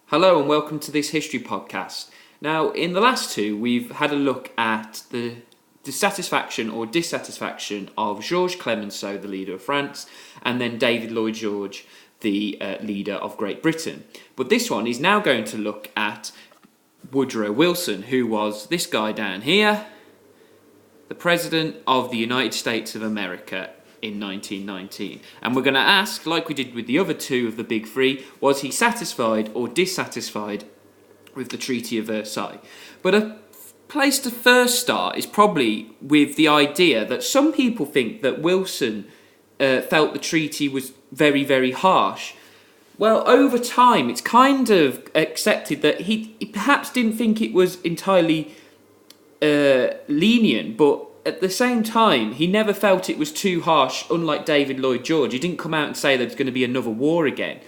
Hello and welcome to this history podcast. Now, in the last two, we've had a look at the dissatisfaction or dissatisfaction of Georges Clemenceau, the leader of France, and then David Lloyd George, the leader of Great Britain. But this one is now going to look at Woodrow Wilson, who was this guy down here, the President of the United States of America in 1919. And we're going to ask, like we did with the other two of the big three, was he satisfied or dissatisfied with the Treaty of Versailles? But a place to first start is probably with the idea that some people think that Wilson felt the treaty was very, very harsh. Well, over time, it's kind of accepted that he perhaps didn't think it was entirely lenient, but at the same time, he never felt it was too harsh, unlike David Lloyd George. He didn't come out and say there's going to be another war again.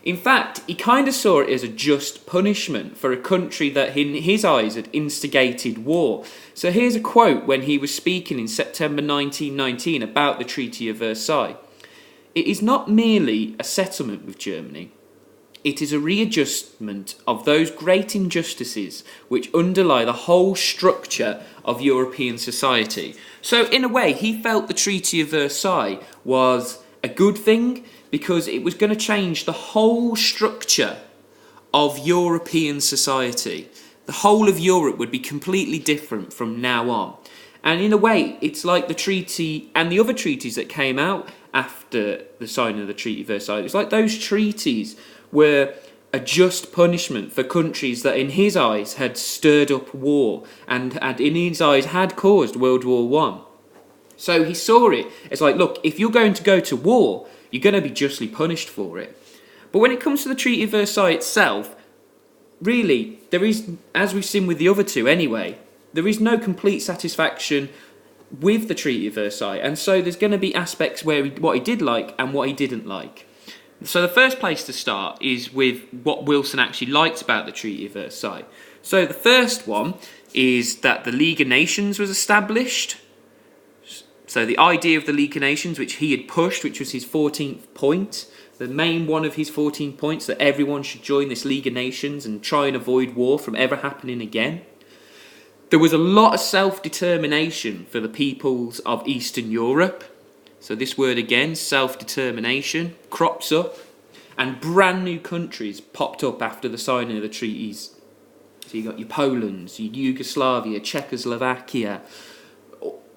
In fact, he kind of saw it as a just punishment for a country that, in his eyes, had instigated war. So here's a quote when he was speaking in September 1919 about the Treaty of Versailles. "It is not merely a settlement with Germany. It is a readjustment of those great injustices which underlie the whole structure of European society." So in a way, he felt the Treaty of Versailles was a good thing because it was going to change the whole structure of European society. The whole of Europe would be completely different from now on. And in a way, it's like the treaty and the other treaties that came out after the signing of the Treaty of Versailles. It's like those treaties were a just punishment for countries that in his eyes had stirred up war and had, in his eyes, had caused World War One. So he saw it as like, look, if you're going to go to war, you're going to be justly punished for it. But when it comes to the Treaty of Versailles itself, really, there is, as we've seen with the other two anyway, there is no complete satisfaction with the Treaty of Versailles. And so there's going to be aspects where what he did like and what he didn't like. So the first place to start is with what Wilson actually liked about the Treaty of Versailles. So the first one is that the League of Nations was established. So the idea of the League of Nations, which he had pushed, which was his 14th point, the main one of his 14 points, that everyone should join this League of Nations and try and avoid war from ever happening again. There was a lot of self-determination for the peoples of Eastern Europe. So this word again, self-determination, crops up, and brand new countries popped up after the signing of the treaties. So you got your Poland, your Yugoslavia, Czechoslovakia,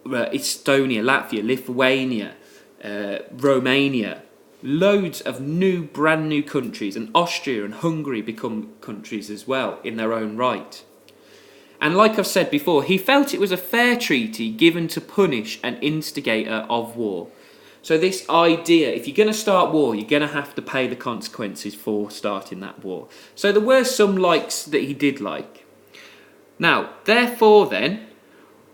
Estonia, Latvia, Lithuania, Romania. Loads of brand new countries, and Austria and Hungary become countries as well in their own right. And like I've said before, he felt it was a fair treaty given to punish an instigator of war. So this idea, if you're going to start war, you're going to have to pay the consequences for starting that war. So there were some likes that he did like. Now, therefore then,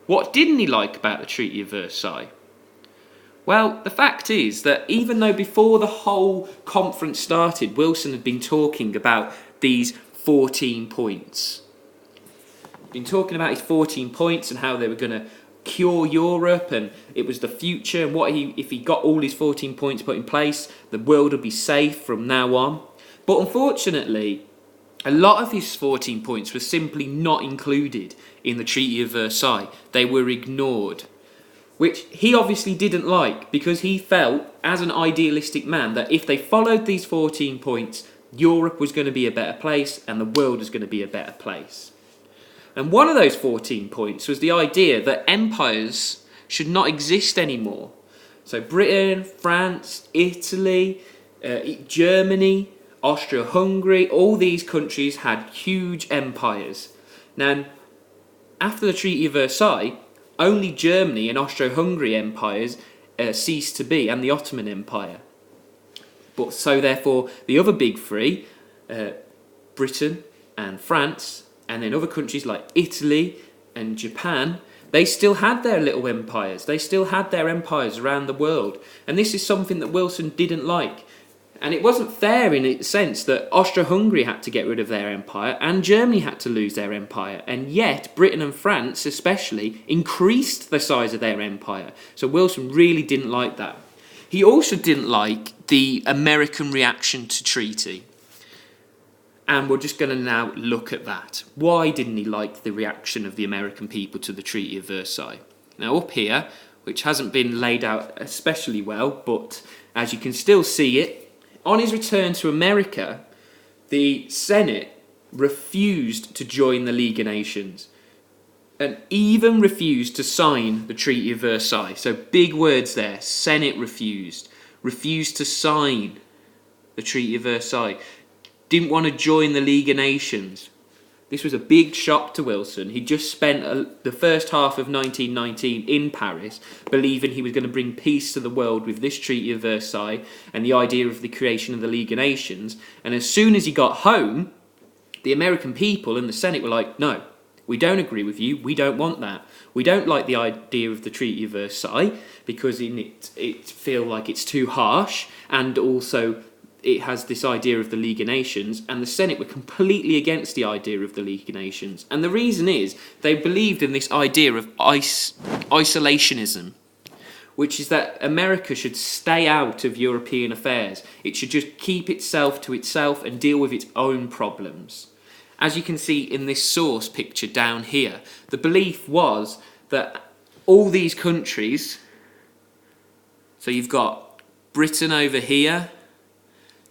what didn't he like about the Treaty of Versailles? Well, the fact is that even though before the whole conference started, Wilson had been talking about these 14 points. Been talking about his 14 points and how they were going to cure Europe, and it was the future, and if he got all his 14 points put in place, the world would be safe from now on. But unfortunately, a lot of his 14 points were simply not included in the Treaty of Versailles. They were ignored, which he obviously didn't like, because he felt, as an idealistic man, that if they followed these 14 points, Europe was going to be a better place and the world was going to be a better place. And one of those 14 points was the idea that empires should not exist anymore. So Britain, France, Italy, Germany, Austria-Hungary, all these countries had huge empires. Now, after the Treaty of Versailles, only Germany and Austro-Hungary empires ceased to be, and the Ottoman Empire. But so therefore, the other big three, Britain and France, and then other countries like Italy and Japan, they still had their little empires. They still had their empires around the world. And this is something that Wilson didn't like. And it wasn't fair in a sense that Austro-Hungary had to get rid of their empire and Germany had to lose their empire. And yet, Britain and France especially increased the size of their empire. So Wilson really didn't like that. He also didn't like the American reaction to treaty. And we're just going to now look at that. Why didn't he like the reaction of the American people to the Treaty of Versailles? Now up here, which hasn't been laid out especially well, but as you can still see it, on his return to America, the Senate refused to join the League of Nations and even refused to sign the Treaty of Versailles. So big words there. Senate refused to sign the Treaty of Versailles. Didn't want to join the League of Nations. This was a big shock to Wilson. He just spent the first half of 1919 in Paris believing he was going to bring peace to the world with this Treaty of Versailles and the idea of the creation of the League of Nations. And as soon as he got home, the American people and the Senate were like, no, we don't agree with you. We don't want that. We don't like the idea of the Treaty of Versailles because it feel like it's too harsh, and also it has this idea of the League of Nations, and the Senate were completely against the idea of the League of Nations. And the reason is they believed in this idea of isolationism, which is that America should stay out of European affairs. It should just keep itself to itself and deal with its own problems. As you can see in this source picture down here, the belief was that all these countries, so you've got Britain over here,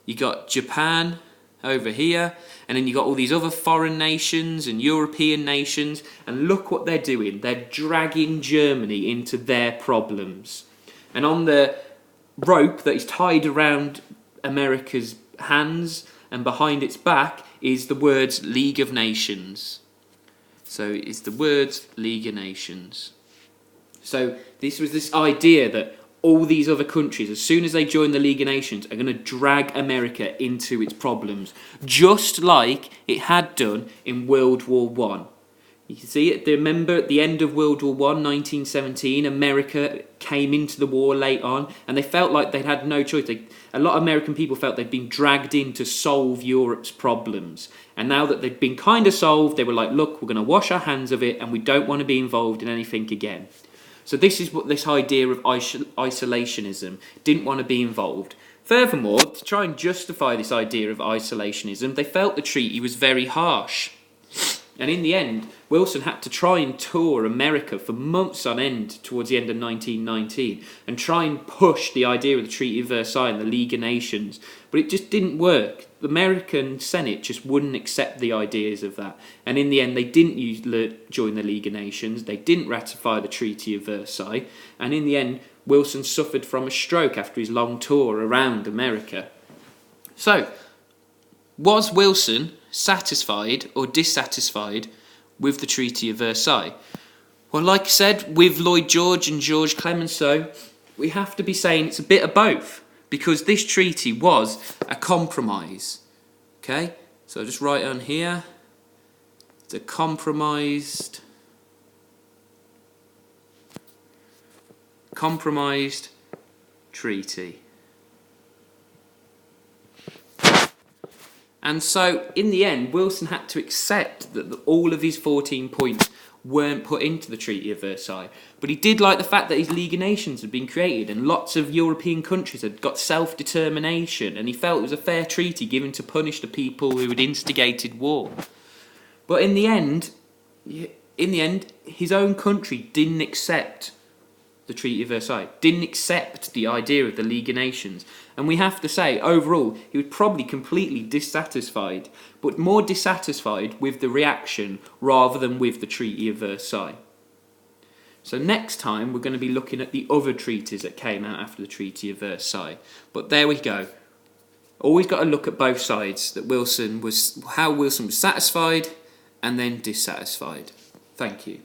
you got Japan over here, and then you got all these other foreign nations and European nations, and look what they're doing. They're dragging Germany into their problems. And on the rope that is tied around America's hands and behind its back is the words League of Nations. So it's the words League of Nations. So this was this idea that all these other countries, as soon as they join the League of Nations, are going to drag America into its problems, just like it had done in World War One. You can see it. Remember at the end of World War One, 1917, America came into the war late on, and they felt like they'd had no choice. A lot of American people felt they'd been dragged in to solve Europe's problems. And now that they'd been kind of solved, they were like, look, we're going to wash our hands of it, and we don't want to be involved in anything again. So this is what this idea of isolationism, didn't want to be involved. Furthermore, to try and justify this idea of isolationism, they felt the treaty was very harsh. And in the end, Wilson had to try and tour America for months on end towards the end of 1919 and try and push the idea of the Treaty of Versailles and the League of Nations. But it just didn't work. The American Senate just wouldn't accept the ideas of that. And in the end, they didn't join the League of Nations. They didn't ratify the Treaty of Versailles. And in the end, Wilson suffered from a stroke after his long tour around America. So, was Wilson satisfied or dissatisfied with the Treaty of Versailles? Well, like I said, with Lloyd George and George Clemenceau, we have to be saying it's a bit of both, because this treaty was a compromise. Okay, so I'll just write on here, it's a compromised treaty. And so, in the end, Wilson had to accept that all of his 14 points weren't put into the Treaty of Versailles. But he did like the fact that his League of Nations had been created and lots of European countries had got self-determination, and he felt it was a fair treaty given to punish the people who had instigated war. But in the end, his own country didn't accept the Treaty of Versailles, didn't accept the idea of the League of Nations. And we have to say, overall, he was probably completely dissatisfied, but more dissatisfied with the reaction rather than with the Treaty of Versailles. So next time, we're going to be looking at the other treaties that came out after the Treaty of Versailles. But there we go. Always got to look at both sides, how Wilson was satisfied and then dissatisfied. Thank you.